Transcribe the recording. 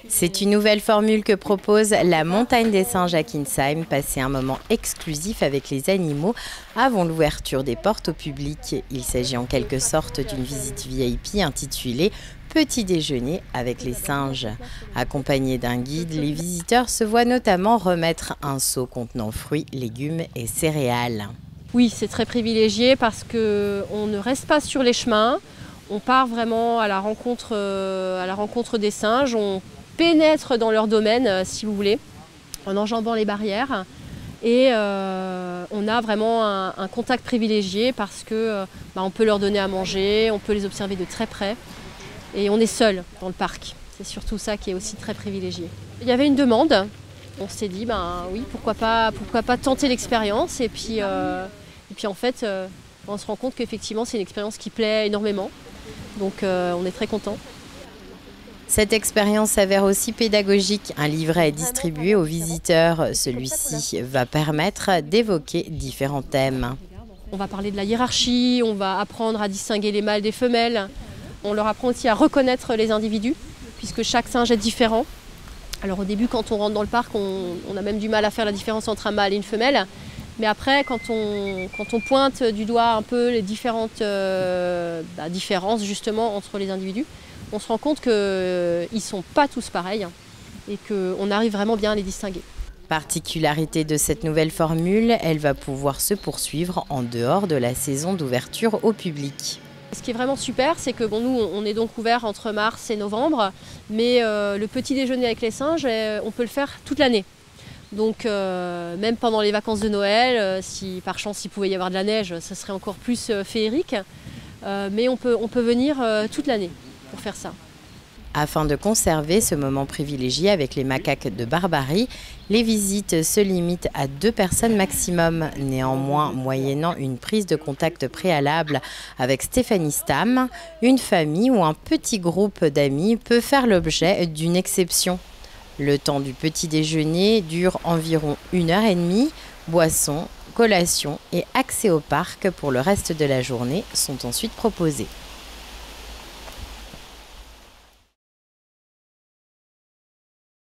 C'est une nouvelle formule que propose la Montagne des Singes à Kinsheim, passer un moment exclusif avec les animaux avant l'ouverture des portes au public. Il s'agit en quelque sorte d'une visite VIP intitulée Petit déjeuner avec les singes. Accompagnés d'un guide, les visiteurs se voient notamment remettre un seau contenant fruits, légumes et céréales. Oui, c'est très privilégié parce qu'on ne reste pas sur les chemins, on part vraiment à la rencontre des singes, on pénètre dans leur domaine, si vous voulez, en enjambant les barrières. Et on a vraiment un contact privilégié parce que on peut leur donner à manger, on peut les observer de très près. Et on est seul dans le parc. C'est surtout ça qui est aussi très privilégié. Il y avait une demande. On s'est dit, oui, pourquoi pas tenter l'expérience. Et puis en fait, on se rend compte qu'effectivement, c'est une expérience qui plaît énormément. Donc on est très contents. Cette expérience s'avère aussi pédagogique. Un livret est distribué aux visiteurs. Celui-ci va permettre d'évoquer différents thèmes. On va parler de la hiérarchie, on va apprendre à distinguer les mâles des femelles. On leur apprend aussi à reconnaître les individus, puisque chaque singe est différent. Alors au début, quand on rentre dans le parc, on a même du mal à faire la différence entre un mâle et une femelle. Mais après, quand on pointe du doigt un peu les différentes différences justement entre les individus, on se rend compte qu'ils ne sont pas tous pareils et qu'on arrive vraiment bien à les distinguer. Particularité de cette nouvelle formule, elle va pouvoir se poursuivre en dehors de la saison d'ouverture au public. Ce qui est vraiment super, c'est que nous, on est donc ouvert entre mars et novembre, mais le petit déjeuner avec les singes, on peut le faire toute l'année. Donc même pendant les vacances de Noël, si par chance il pouvait y avoir de la neige, ça serait encore plus féerique. Mais on peut venir toute l'année pour faire ça. Afin de conserver ce moment privilégié avec les macaques de Barbarie, les visites se limitent à 2 personnes maximum. Néanmoins, moyennant une prise de contact préalable avec Stéphanie Stam, une famille ou un petit groupe d'amis peut faire l'objet d'une exception. Le temps du petit déjeuner dure environ 1h30. Boissons, collations et accès au parc pour le reste de la journée sont ensuite proposés.